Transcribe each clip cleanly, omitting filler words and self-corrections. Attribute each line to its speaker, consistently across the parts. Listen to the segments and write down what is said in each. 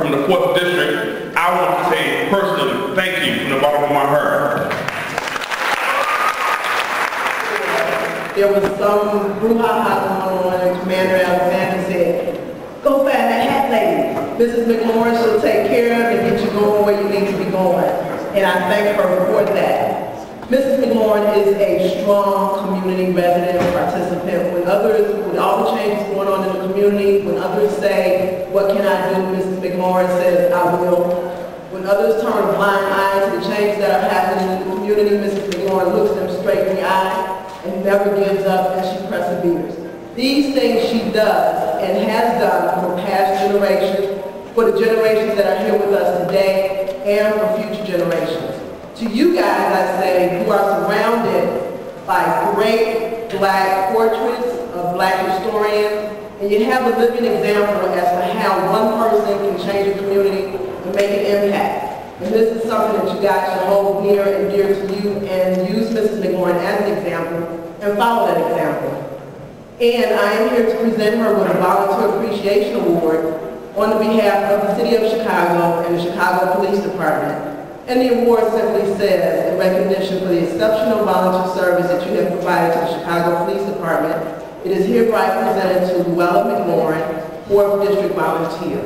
Speaker 1: from the 4th District, I want to say personally, thank you from the bottom of my heart.
Speaker 2: There was some brouhaha going on, and Commander Alexander said, "Go find that hat lady. Mrs. McLaurin, she'll take care of it and get you going where you need to be going." And I thank her for that. Mrs. McLaurin is a strong community resident and participant. When others, with all the changes going on in the community, when others say, "What can I do?" Mrs. McLaurin says, "I will." When others turn a blind eye to the changes that are happening in the community, Mrs. McLaurin looks them straight in the eye and never gives up, and she perseveres. These things she does and has done for past generations, for the generations that are here with us today, and for future generations. To you guys, I say, who are surrounded by great Black portraits of Black historians, and you have a living example as to how one person can change a community and make an impact. And this is something that you guys should hold near and dear to you, and use Mrs. McLaurin as an example and follow that example. And I am here to present her with a Volunteer Appreciation Award on the behalf of the City of Chicago and the Chicago Police Department. And the award simply says, in recognition for the exceptional volunteer service that you have provided to the Chicago Police Department, it is hereby presented to Luella McLaurin, 4th District Volunteer.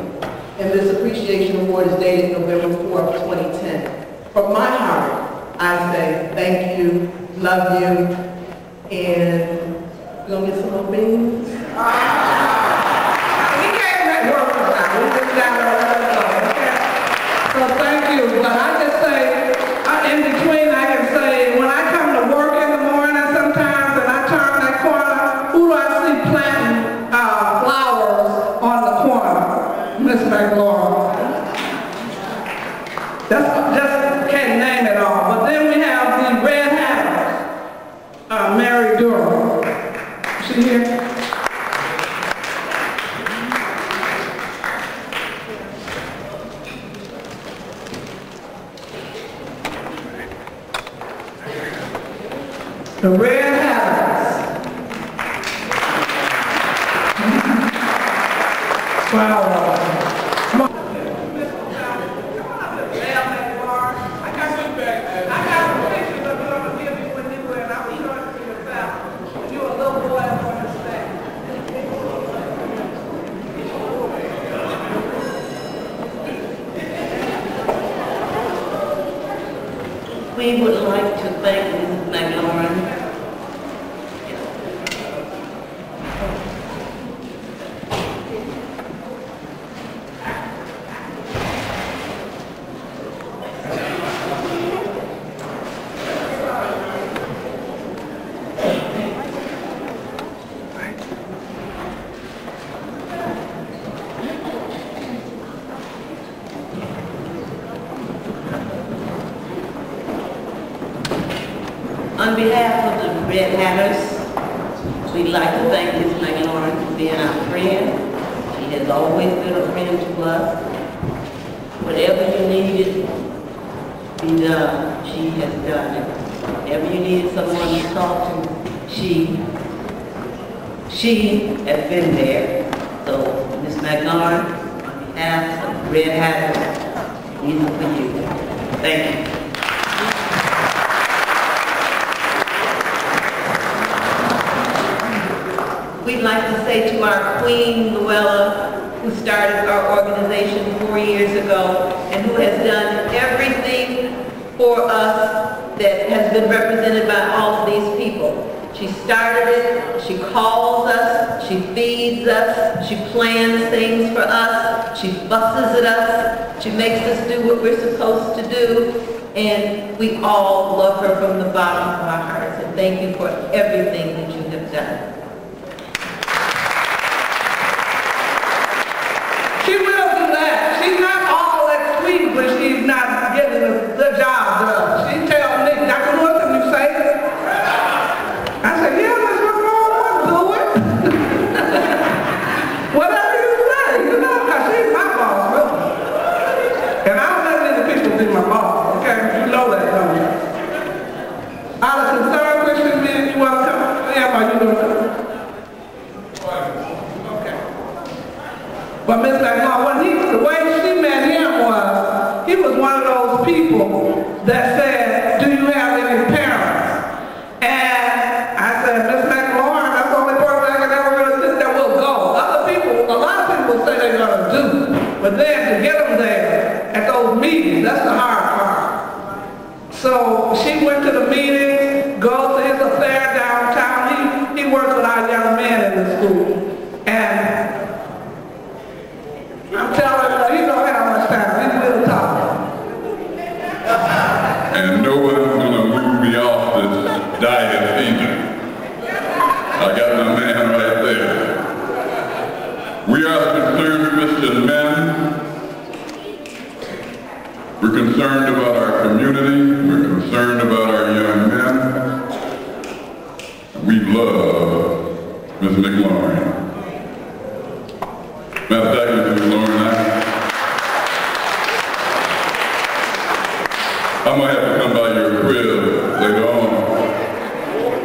Speaker 2: And this appreciation award is dated November 4th, 2010. From my heart, I say thank you, love you, and we're going to get some more beans. We can't make work for now. We just got to okay? So thank you. But I just say, in between, I can say, when I come to work in the morning sometimes and I turn that corner, who do I see planting flowers on the corner? Miss McLaurin. Just can't name it all. But then we have the Red Hatters, Mary Durham. Is she here? The Red Hatters. Wow. Come on.
Speaker 3: We would like to thank Mrs. McLaurin on behalf of the Red Hatters. We'd like to thank Ms. McLaurin for being our friend. She has always been a friend to us. Whatever you needed be done, she has done it. Whatever you needed someone to talk to, she has been there. So, Ms. McLaurin, on behalf of the Red Hatters, these are for you. Thank you. We'd like to say to our Queen, Luella, who started our organization 4 years ago and who has done everything for us that has been represented by all of these people. She started it, she calls us, she feeds us, she plans things for us, she fusses at us, she makes us do what we're supposed to do, and we all love her from the bottom of our hearts. And thank you for everything that you have done.
Speaker 2: She will do that. She's not all that sweet, but she's not getting the job done. She tells me, Dr. Wilson, you say? I said, yeah, Ms. McLaurin, do it. Whatever you say, you know, because she's my boss, really. And I don't let many people be my boss, okay? You know that, don't you? Out of Concerned Christian men, you want to come? Yeah, how you doing? But Ms. McLaurin, the way she met
Speaker 4: people that said, do you have any parents? And I said, Miss McLaurin, that's the only person I can ever really think that will go. Other people, a lot of people say they're going to do, but then to get them there at those meetings, that's the hard part. So she went to the meeting, goes to his affair downtown. He works with our young men in the school. And I'm telling you, he don't have much time. He will talk.
Speaker 5: And no one's going to move me off this diet either. I got my man right there. We are the Concerned Christian Men. We're concerned about our community. We're concerned about our young men. We love Ms. McLaurin. Matter of fact, Ms. McLaurin, I'm going to have to come by your crib later on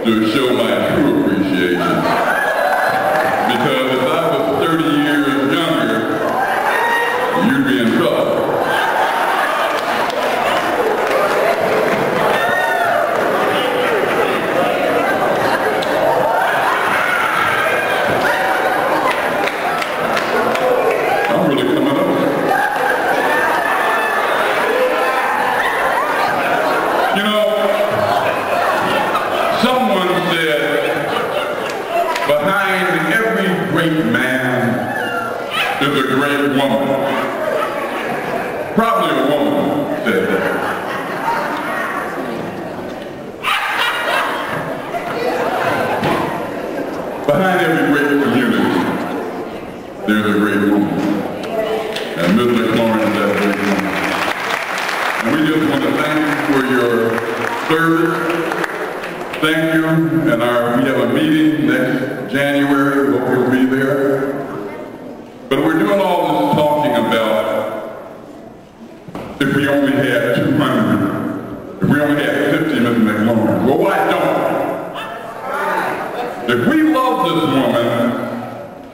Speaker 5: to show my true appreciation. Because if I was 30 years younger, you'd be in trouble. I'm really coming up. You know, someone said, behind every great man is a great woman. Probably a woman said that. Behind every great community, there's a great woman. And Ms. McLaurin is that great woman. And we just want to thank you for your service. Thank you. And we have a meeting next January. Hope you'll be there. But we're doing all this talking about if we only had 200, if we only had 50 Ms. McLaurin. Well, why don't we? If we love this woman,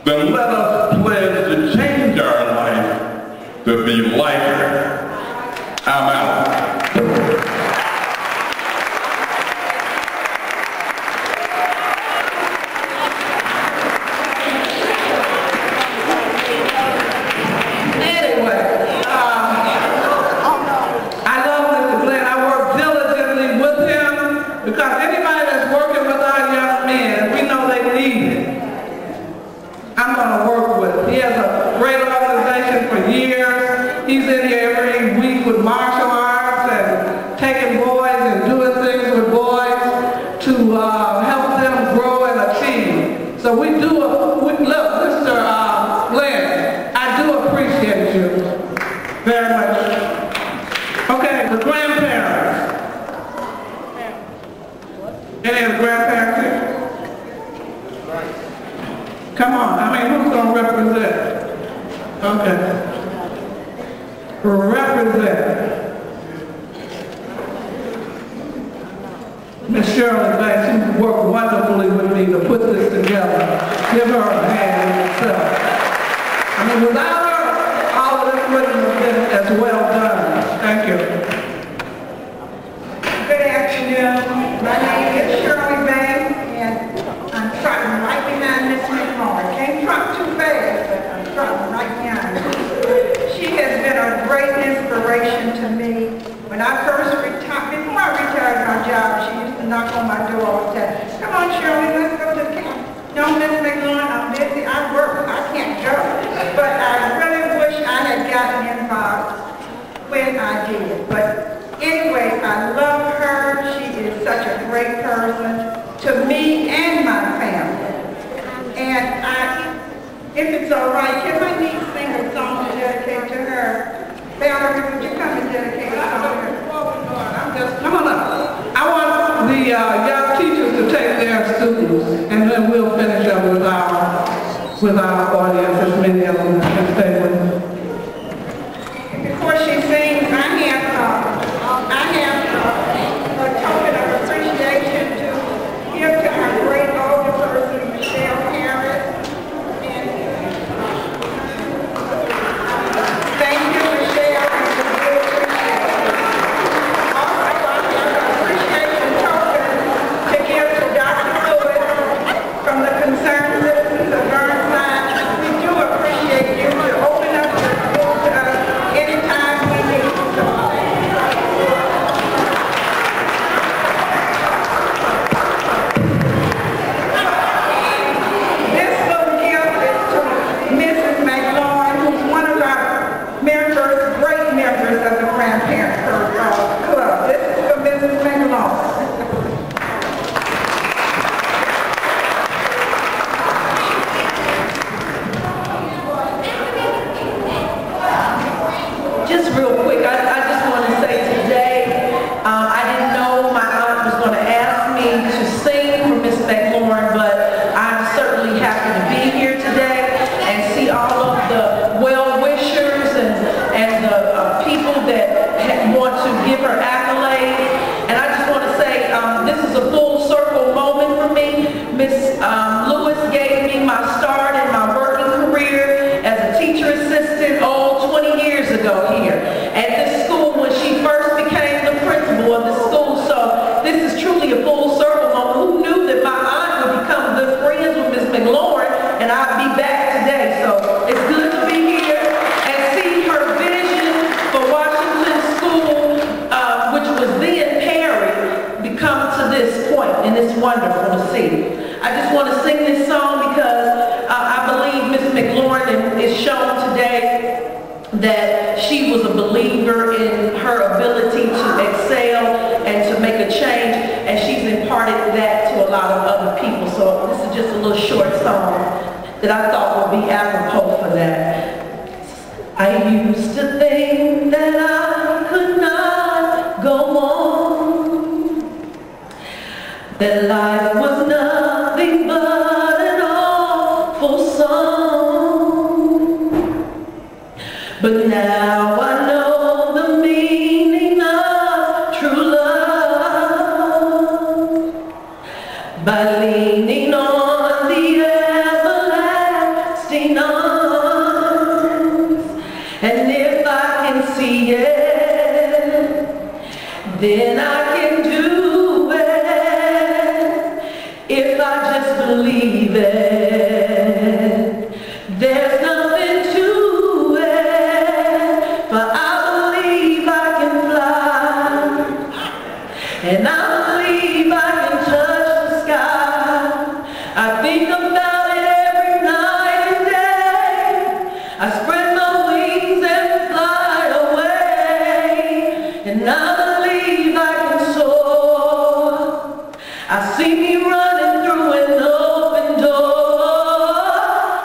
Speaker 5: then let us pledge to change our life to be like her. I'm out.
Speaker 4: With our audience, as many of them can stay with. Before she sings, I have a token of appreciation to give to our great older person, Michelle Harris. And thank you, Michelle, and we appreciate it. sing for Miss McLaurin, but I'm certainly happy to be here today and see all of the well-wishers and the people that want to give her accolades. And I just want to say this is a full circle moment for me. Miss Lewis gave me my start in my working career as a teacher assistant 20 years ago here at this school when she first became the principal of the school. So this is truly a full circle moment. Who knew that my aunt would become good friends with Miss McLaurin and I'd be back today. So it's good to be here and see her vision for Washington School, which was then Perry, become to this point, and it's wonderful to see. I just want to sing this song because I believe Miss McLaurin is shown today that she was a believer in her ability to excel and to make a change, and she's imparted that to a lot of other people. So this is just a little short song that I thought would be apropos for that. I used to think that I could not go on, that life was nothing but an awful song. But now I know the meaning of true love by leaning on the everlasting arms. And if I can see it, then I can do it. If I just believe it, there's nothing to it. For I believe I can fly, and I believe I can touch the sky. I think about it every night and day. I spread my wings and fly away, and I believe I can soar. I see me running through an open door.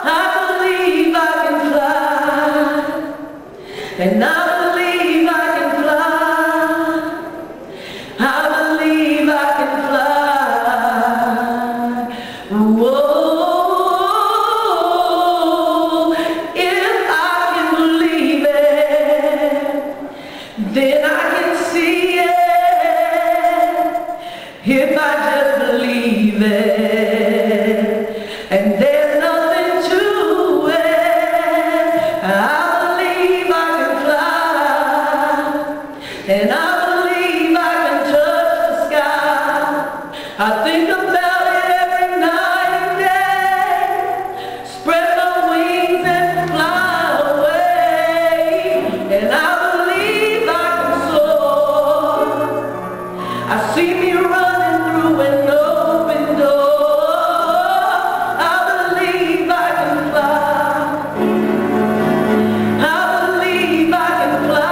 Speaker 4: I believe I can fly, and I believe I can fly. I believe I can fly. Whoa, if I can believe it, then I can see it. If I just believe it, and there's nothing to it. I believe I can fly, and I believe I can touch the sky. I think about it every night and day. Spread my wings and fly away, and I believe I can soar. I see me running through an open door. I believe I can fly. I believe I can fly.